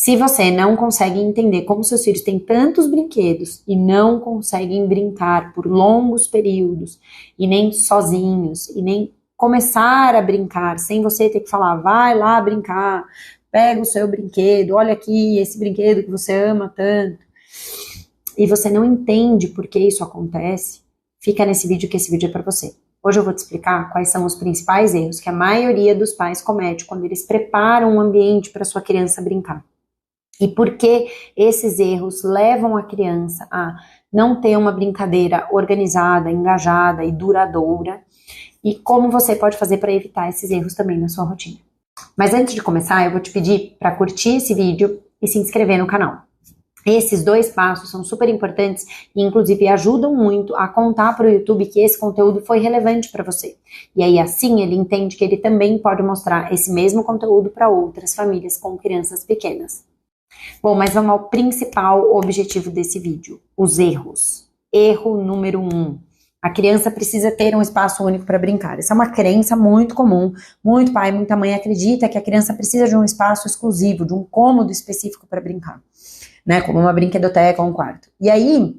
Se você não consegue entender como seus filhos têm tantos brinquedos e não conseguem brincar por longos períodos, e nem sozinhos, e nem começar a brincar sem você ter que falar, vai lá brincar, pega o seu brinquedo, olha aqui esse brinquedo que você ama tanto, e você não entende por que isso acontece, fica nesse vídeo que esse vídeo é para você. Hoje eu vou te explicar quais são os principais erros que a maioria dos pais comete quando eles preparam um ambiente para sua criança brincar. E por que esses erros levam a criança a não ter uma brincadeira organizada, engajada e duradoura, e como você pode fazer para evitar esses erros também na sua rotina. Mas antes de começar, eu vou te pedir para curtir esse vídeo e se inscrever no canal. Esses 2 passos são super importantes e inclusive ajudam muito a contar para o YouTube que esse conteúdo foi relevante para você. E aí assim ele entende que ele também pode mostrar esse mesmo conteúdo para outras famílias com crianças pequenas. Bom, mas vamos ao principal objetivo desse vídeo, os erros. Erro número 1. A criança precisa ter um espaço único para brincar. Essa é uma crença muito comum. Muito pai, muita mãe acredita que a criança precisa de um espaço exclusivo, de um cômodo específico para brincar, né? Como uma brinquedoteca ou um quarto. E aí,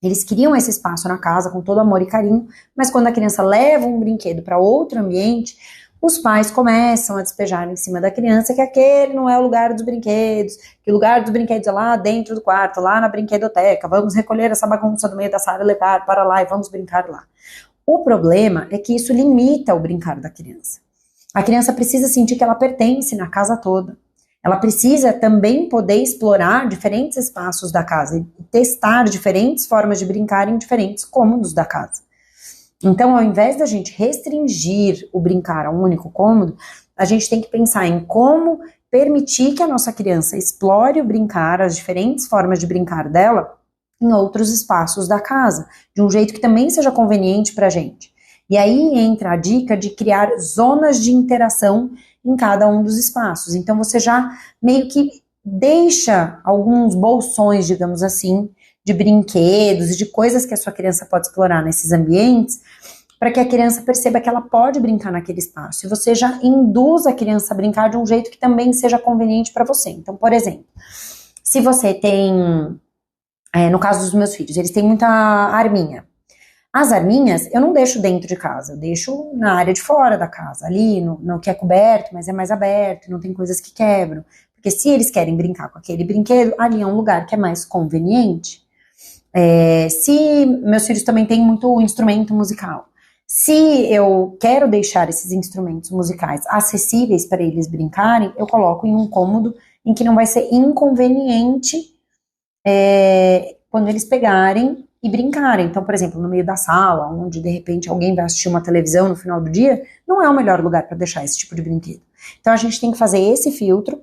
eles queriam esse espaço na casa com todo amor e carinho, mas quando a criança leva um brinquedo para outro ambiente, os pais começam a despejar em cima da criança que aquele não é o lugar dos brinquedos, que o lugar dos brinquedos é lá dentro do quarto, lá na brinquedoteca, vamos recolher essa bagunça do meio da sala e levar para lá e vamos brincar lá. O problema é que isso limita o brincar da criança. A criança precisa sentir que ela pertence na casa toda. Ela precisa também poder explorar diferentes espaços da casa e testar diferentes formas de brincar em diferentes cômodos da casa. Então, ao invés da gente restringir o brincar a um único cômodo, a gente tem que pensar em como permitir que a nossa criança explore o brincar, as diferentes formas de brincar dela, em outros espaços da casa, de um jeito que também seja conveniente para a gente. E aí entra a dica de criar zonas de interação em cada um dos espaços. Então, você já meio que deixa alguns bolsões, digamos assim, de brinquedos e de coisas que a sua criança pode explorar nesses ambientes, para que a criança perceba que ela pode brincar naquele espaço. E você já induz a criança a brincar de um jeito que também seja conveniente para você. Então, por exemplo, se você tem, no caso dos meus filhos, eles têm muita arminha. As arminhas eu não deixo dentro de casa, eu deixo na área de fora da casa, ali no que é coberto, mas é mais aberto, não tem coisas que quebram. Porque se eles querem brincar com aquele brinquedo, ali é um lugar que é mais conveniente. Se meus filhos também têm muito instrumento musical, se eu quero deixar esses instrumentos musicais acessíveis para eles brincarem, eu coloco em um cômodo em que não vai ser inconveniente quando eles pegarem e brincarem. Então, por exemplo, no meio da sala, onde de repente alguém vai assistir uma televisão no final do dia, não é o melhor lugar para deixar esse tipo de brinquedo. Então a gente tem que fazer esse filtro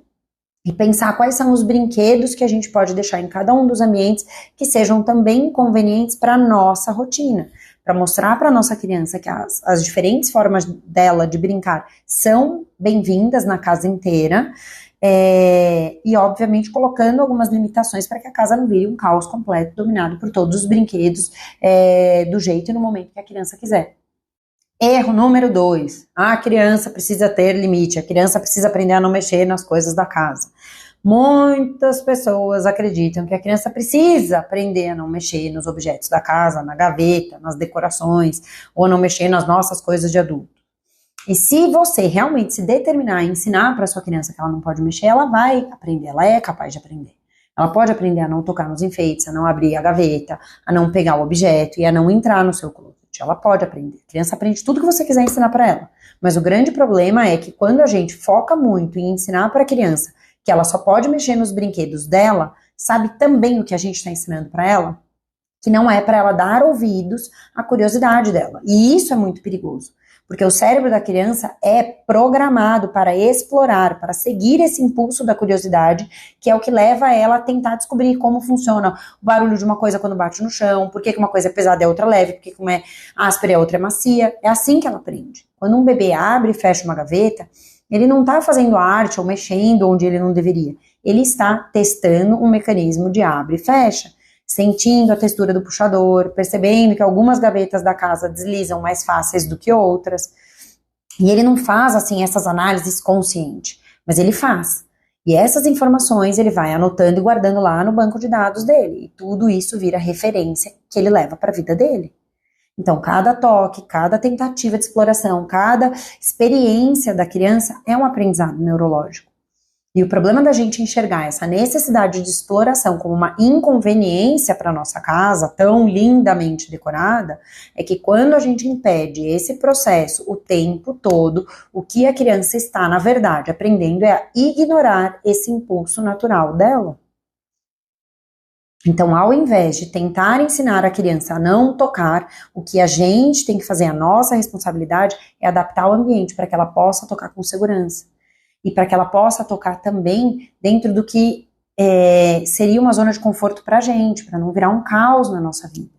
e pensar quais são os brinquedos que a gente pode deixar em cada um dos ambientes que sejam também convenientes para a nossa rotina, para mostrar para a nossa criança que as diferentes formas dela de brincar são bem-vindas na casa inteira, e obviamente colocando algumas limitações para que a casa não vire um caos completo, dominado por todos os brinquedos do jeito e no momento que a criança quiser. Erro número 2, a criança precisa ter limite, a criança precisa aprender a não mexer nas coisas da casa. Muitas pessoas acreditam que a criança precisa aprender a não mexer nos objetos da casa, na gaveta, nas decorações, ou não mexer nas nossas coisas de adulto. E se você realmente se determinar a ensinar para sua criança que ela não pode mexer, ela vai aprender, ela é capaz de aprender. Ela pode aprender a não tocar nos enfeites, a não abrir a gaveta, a não pegar o objeto e a não entrar no seu closet. Ela pode aprender. A criança aprende tudo que você quiser ensinar para ela. Mas o grande problema é que quando a gente foca muito em ensinar para a criança que ela só pode mexer nos brinquedos dela, sabe também o que a gente está ensinando para ela? Que não é para ela dar ouvidos à curiosidade dela. E isso é muito perigoso. Porque o cérebro da criança é programado para explorar, para seguir esse impulso da curiosidade, que é o que leva ela a tentar descobrir como funciona o barulho de uma coisa quando bate no chão, por que uma coisa é pesada e a outra é leve, por que uma é áspera e a outra é macia. É assim que ela aprende. Quando um bebê abre e fecha uma gaveta, ele não está fazendo arte ou mexendo onde ele não deveria. Ele está testando um mecanismo de abre e fecha, sentindo a textura do puxador, percebendo que algumas gavetas da casa deslizam mais fáceis do que outras. E ele não faz, assim, essas análises conscientes, mas ele faz. E essas informações ele vai anotando e guardando lá no banco de dados dele. E tudo isso vira referência que ele leva para a vida dele. Então, cada toque, cada tentativa de exploração, cada experiência da criança é um aprendizado neurológico. E o problema da gente enxergar essa necessidade de exploração como uma inconveniência para nossa casa, tão lindamente decorada, é que quando a gente impede esse processo o tempo todo, o que a criança está, na verdade, aprendendo é a ignorar esse impulso natural dela. Então, ao invés de tentar ensinar a criança a não tocar, o que a gente tem que fazer, a nossa responsabilidade, é adaptar o ambiente para que ela possa tocar com segurança. E para que ela possa tocar também dentro do que seria uma zona de conforto para a gente, para não virar um caos na nossa vida.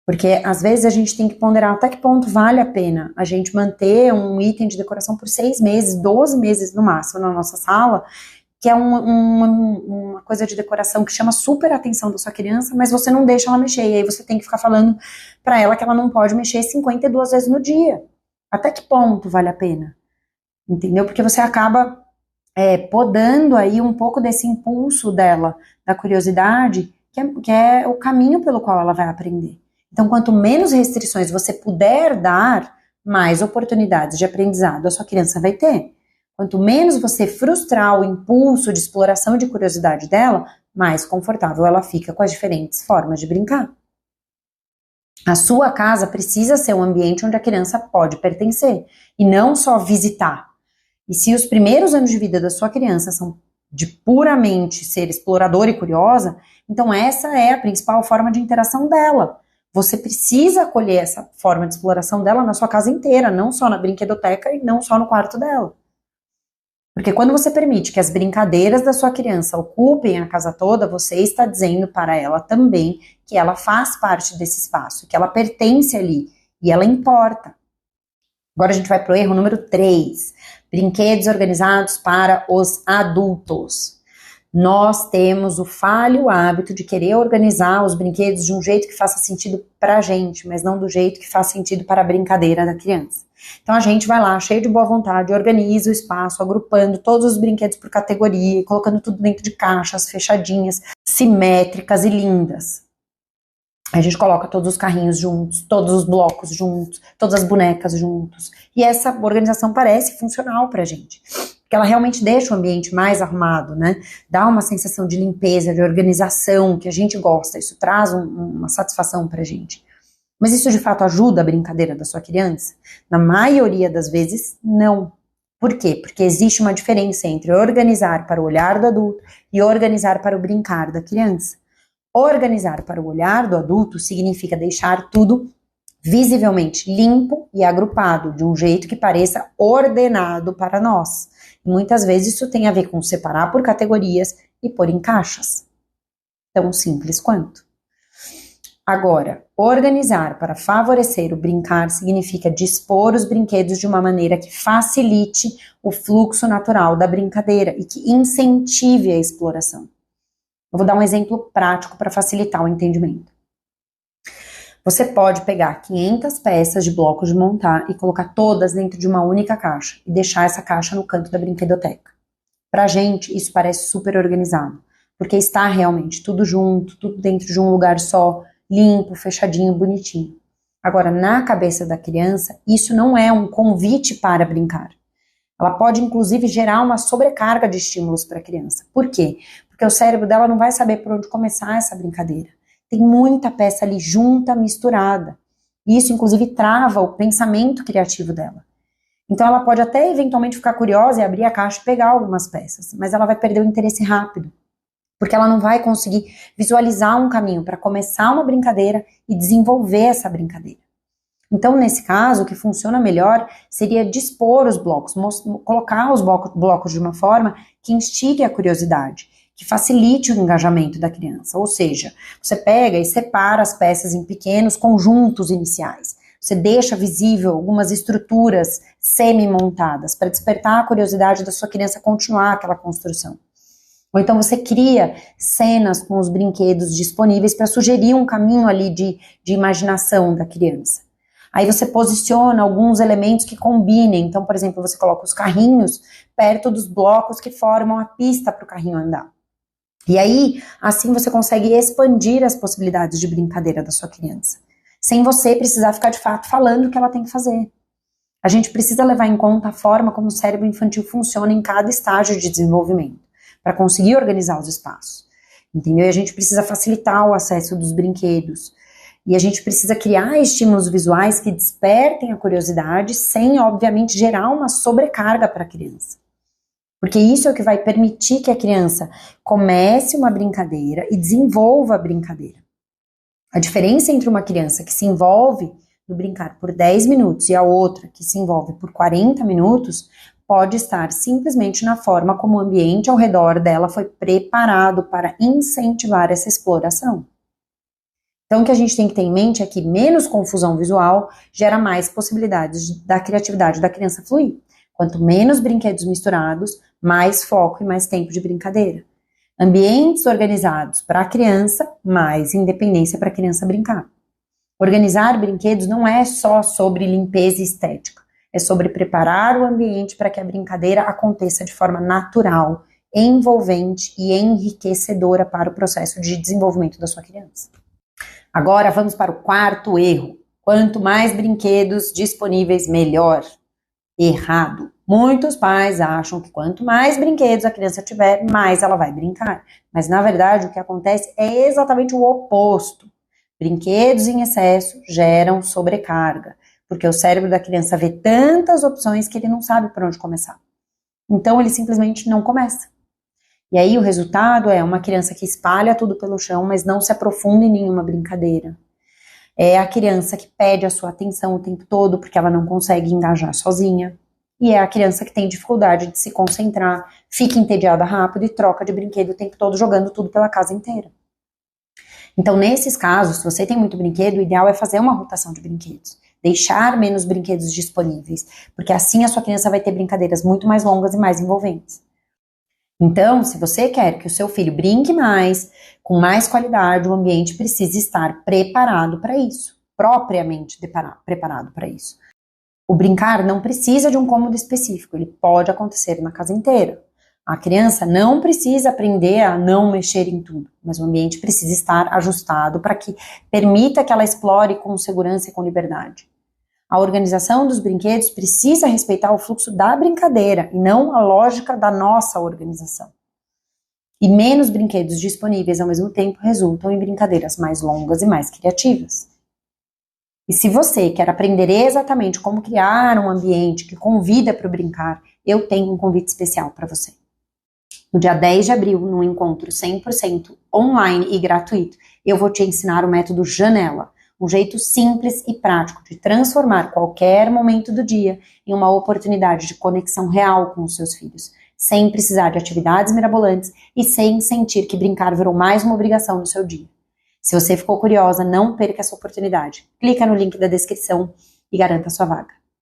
Porque às vezes a gente tem que ponderar até que ponto vale a pena a gente manter um item de decoração por 6 meses, 12 meses no máximo na nossa sala, que é uma coisa de decoração que chama super atenção da sua criança, mas você não deixa ela mexer, e aí você tem que ficar falando para ela que ela não pode mexer 52 vezes no dia. Até que ponto vale a pena? Entendeu? Porque você acaba podando aí um pouco desse impulso dela, da curiosidade, que é o caminho pelo qual ela vai aprender. Então, quanto menos restrições você puder dar, mais oportunidades de aprendizado a sua criança vai ter. Quanto menos você frustrar o impulso de exploração e de curiosidade dela, mais confortável ela fica com as diferentes formas de brincar. A sua casa precisa ser um ambiente onde a criança pode pertencer e não só visitar. E se os primeiros anos de vida da sua criança são de puramente ser exploradora e curiosa, então essa é a principal forma de interação dela. Você precisa acolher essa forma de exploração dela na sua casa inteira, não só na brinquedoteca e não só no quarto dela. Porque quando você permite que as brincadeiras da sua criança ocupem a casa toda, você está dizendo para ela também que ela faz parte desse espaço, que ela pertence ali e ela importa. Agora a gente vai para o erro número 3. Brinquedos organizados para os adultos. Nós temos o falho hábito de querer organizar os brinquedos de um jeito que faça sentido para a gente, mas não do jeito que faz sentido para a brincadeira da criança. Então a gente vai lá, cheio de boa vontade, organiza o espaço, agrupando todos os brinquedos por categoria, colocando tudo dentro de caixas fechadinhas, simétricas e lindas. A gente coloca todos os carrinhos juntos, todos os blocos juntos, todas as bonecas juntos. E essa organização parece funcional pra gente. Porque ela realmente deixa o ambiente mais arrumado, né? Dá uma sensação de limpeza, de organização, que a gente gosta. Isso traz uma satisfação pra gente. Mas isso de fato ajuda a brincadeira da sua criança? Na maioria das vezes, não. Por quê? Porque existe uma diferença entre organizar para o olhar do adulto e organizar para o brincar da criança. Organizar para o olhar do adulto significa deixar tudo visivelmente limpo e agrupado, de um jeito que pareça ordenado para nós. E muitas vezes isso tem a ver com separar por categorias e pôr em caixas. Tão simples quanto. Agora, organizar para favorecer o brincar significa dispor os brinquedos de uma maneira que facilite o fluxo natural da brincadeira e que incentive a exploração. Eu vou dar um exemplo prático para facilitar o entendimento. Você pode pegar 500 peças de blocos de montar e colocar todas dentro de uma única caixa e deixar essa caixa no canto da brinquedoteca. Pra gente, isso parece super organizado, porque está realmente tudo junto, tudo dentro de um lugar só, limpo, fechadinho, bonitinho. Agora, na cabeça da criança, isso não é um convite para brincar. Ela pode, inclusive, gerar uma sobrecarga de estímulos para a criança. Por quê? Porque o cérebro dela não vai saber por onde começar essa brincadeira. Tem muita peça ali junta, misturada. E isso, inclusive, trava o pensamento criativo dela. Então, ela pode até, eventualmente, ficar curiosa e abrir a caixa e pegar algumas peças, mas ela vai perder o interesse rápido. Porque ela não vai conseguir visualizar um caminho para começar uma brincadeira e desenvolver essa brincadeira. Então, nesse caso, o que funciona melhor seria dispor os blocos, colocar os blocos de uma forma que instigue a curiosidade, que facilite o engajamento da criança. Ou seja, você pega e separa as peças em pequenos conjuntos iniciais. Você deixa visível algumas estruturas semi-montadas para despertar a curiosidade da sua criança continuar aquela construção. Ou então você cria cenas com os brinquedos disponíveis para sugerir um caminho ali de imaginação da criança. Aí você posiciona alguns elementos que combinem. Então, por exemplo, você coloca os carrinhos perto dos blocos que formam a pista para o carrinho andar. E aí, assim você consegue expandir as possibilidades de brincadeira da sua criança, sem você precisar ficar de fato falando o que ela tem que fazer. A gente precisa levar em conta a forma como o cérebro infantil funciona em cada estágio de desenvolvimento, para conseguir organizar os espaços, entendeu? E a gente precisa facilitar o acesso dos brinquedos, e a gente precisa criar estímulos visuais que despertem a curiosidade, sem, obviamente, gerar uma sobrecarga para a criança. Porque isso é o que vai permitir que a criança comece uma brincadeira e desenvolva a brincadeira. A diferença entre uma criança que se envolve no brincar por 10 minutos e a outra que se envolve por 40 minutos pode estar simplesmente na forma como o ambiente ao redor dela foi preparado para incentivar essa exploração. Então, o que a gente tem que ter em mente é que menos confusão visual gera mais possibilidades da criatividade da criança fluir. Quanto menos brinquedos misturados, mais foco e mais tempo de brincadeira. Ambientes organizados para a criança, mais independência para a criança brincar. Organizar brinquedos não é só sobre limpeza e estética, é sobre preparar o ambiente para que a brincadeira aconteça de forma natural, envolvente e enriquecedora para o processo de desenvolvimento da sua criança. Agora vamos para o quarto erro. Quanto mais brinquedos disponíveis, melhor. Errado. Muitos pais acham que quanto mais brinquedos a criança tiver, mais ela vai brincar. Mas, na verdade, o que acontece é exatamente o oposto. Brinquedos em excesso geram sobrecarga, porque o cérebro da criança vê tantas opções que ele não sabe por onde começar. Então, ele simplesmente não começa. E aí, o resultado é uma criança que espalha tudo pelo chão, mas não se aprofunda em nenhuma brincadeira. É a criança que pede a sua atenção o tempo todo, porque ela não consegue engajar sozinha. E é a criança que tem dificuldade de se concentrar, fica entediada rápido e troca de brinquedo o tempo todo, jogando tudo pela casa inteira. Então, nesses casos, se você tem muito brinquedo, o ideal é fazer uma rotação de brinquedos. Deixar menos brinquedos disponíveis, porque assim a sua criança vai ter brincadeiras muito mais longas e mais envolventes. Então, se você quer que o seu filho brinque mais, com mais qualidade, o ambiente precisa estar preparado para isso, propriamente preparado para isso. O brincar não precisa de um cômodo específico, ele pode acontecer na casa inteira. A criança não precisa aprender a não mexer em tudo, mas o ambiente precisa estar ajustado para que permita que ela explore com segurança e com liberdade. A organização dos brinquedos precisa respeitar o fluxo da brincadeira e não a lógica da nossa organização. E menos brinquedos disponíveis ao mesmo tempo resultam em brincadeiras mais longas e mais criativas. E se você quer aprender exatamente como criar um ambiente que convida para o brincar, eu tenho um convite especial para você. No dia 10 de abril, num encontro 100% online e gratuito, eu vou te ensinar o método Janela, um jeito simples e prático de transformar qualquer momento do dia em uma oportunidade de conexão real com os seus filhos, sem precisar de atividades mirabolantes e sem sentir que brincar virou mais uma obrigação no seu dia. Se você ficou curiosa, não perca essa oportunidade. Clica no link da descrição e garanta a sua vaga.